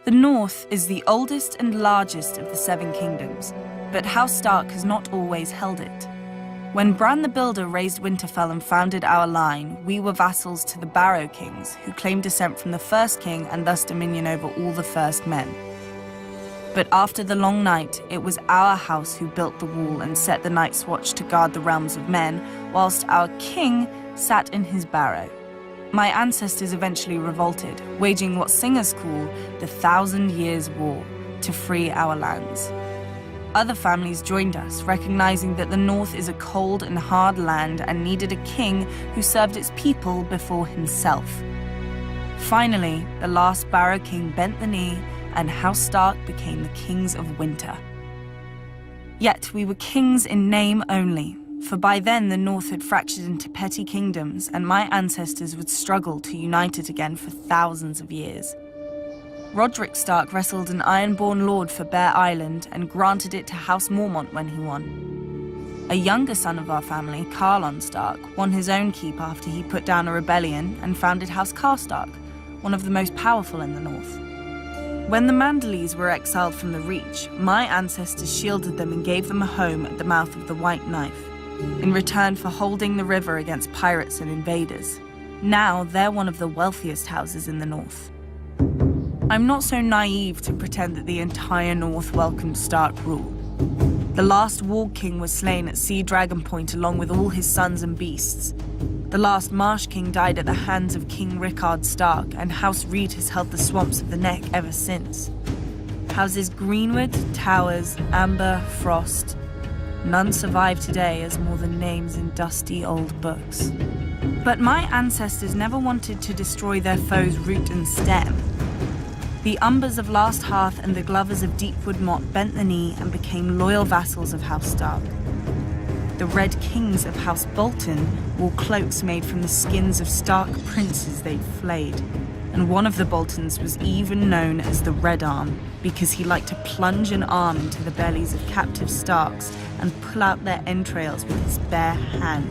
The North is the oldest and largest of the Seven Kingdoms, but House Stark has not always held it. When Bran the Builder raised Winterfell and founded our line, we were vassals to the Barrow Kings, who claimed descent from the First King and thus dominion over all the First Men. But after the Long Night, it was our house who built the wall and set the Night's Watch to guard the realms of men, whilst our king sat in his barrow. My ancestors eventually revolted, waging what singers call the 1,000 Years' War, to free our lands. Other families joined us, recognizing that the North is a cold and hard land and needed a king who served its people before himself. Finally, the last Barrow King bent the knee, and House Stark became the Kings of Winter. Yet we were kings in name only, for by then the North had fractured into petty kingdoms, and my ancestors would struggle to unite it again for thousands of years. Roderick Stark wrestled an Ironborn lord for Bear Island and granted it to House Mormont when he won. A younger son of our family, Carlon Stark, won his own keep after he put down a rebellion and founded House Karstark, one of the most powerful in the North. When the Manderleys were exiled from the Reach, my ancestors shielded them and gave them a home at the mouth of the White Knife, in return for holding the river against pirates and invaders. Now they're one of the wealthiest houses in the North. I'm not so naive to pretend that the entire North welcomed Stark rule. The last Warg King was slain at Sea Dragon Point along with all his sons and beasts. The last Marsh King died at the hands of King Rickard Stark, and House Reed has held the swamps of the Neck ever since. Houses Greenwood, Towers, Amber, Frost. None survive today as more than names in dusty old books. But my ancestors never wanted to destroy their foes' root and stem. The Umbers of Last Hearth and the Glovers of Deepwood Motte bent the knee and became loyal vassals of House Stark. The Red Kings of House Bolton wore cloaks made from the skins of Stark princes they'd flayed, and one of the Boltons was even known as the Red Arm because he liked to plunge an arm into the bellies of captive Starks and pull out their entrails with his bare hand.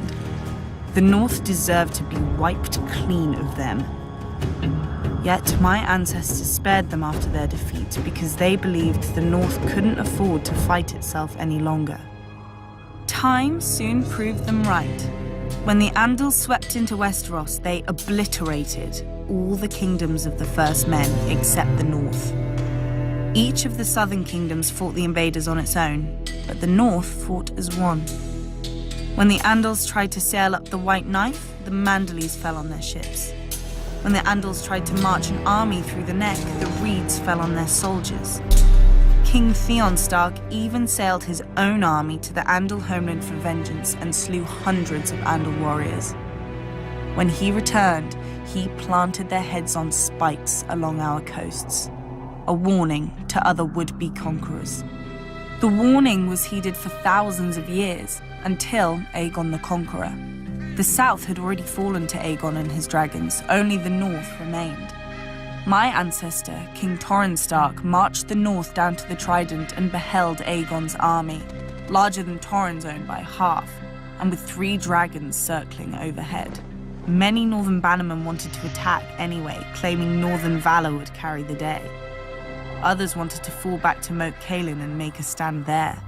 The North deserved to be wiped clean of them. Yet my ancestors spared them after their defeat because they believed the North couldn't afford to fight itself any longer. Time soon proved them right. When the Andals swept into Westeros, they obliterated all the kingdoms of the First Men except the North. Each of the southern kingdoms fought the invaders on its own, but the North fought as one. When the Andals tried to sail up the White Knife, the Manderleys fell on their ships. When the Andals tried to march an army through the Neck, the Reeds fell on their soldiers. King Theon Stark even sailed his own army to the Andal homeland for vengeance and slew hundreds of Andal warriors. When he returned, he planted their heads on spikes along our coasts, a warning to other would-be conquerors. The warning was heeded for thousands of years, until Aegon the Conqueror. The south had already fallen to Aegon and his dragons, only the north remained. My ancestor, King Torrhen Stark, marched the north down to the Trident and beheld Aegon's army, larger than Torrhen's own by half, and with 3 dragons circling overhead. Many northern bannermen wanted to attack anyway, claiming northern valor would carry the day. Others wanted to fall back to Moat Cailin and make a stand there.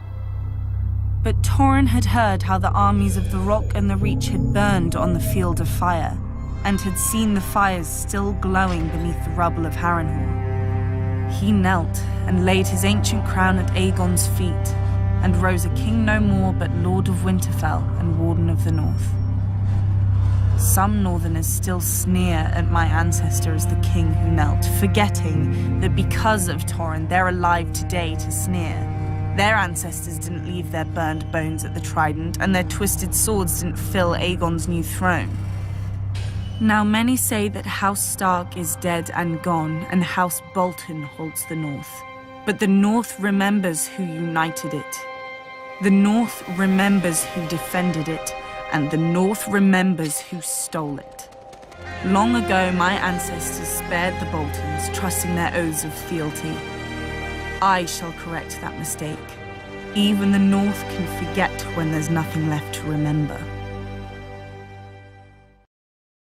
But Torrhen had heard how the armies of the Rock and the Reach had burned on the field of fire, and had seen the fires still glowing beneath the rubble of Harrenhal. He knelt and laid his ancient crown at Aegon's feet, and rose a king no more but Lord of Winterfell and Warden of the North. Some Northerners still sneer at my ancestor as the king who knelt, forgetting that because of Torrhen, they're alive today to sneer. Their ancestors didn't leave their burned bones at the Trident, and their twisted swords didn't fill Aegon's new throne. Now many say that House Stark is dead and gone, and House Bolton holds the North. But the North remembers who united it. The North remembers who defended it, and the North remembers who stole it. Long ago, my ancestors spared the Boltons, trusting their oaths of fealty. I shall correct that mistake. Even the North can forget when there's nothing left to remember.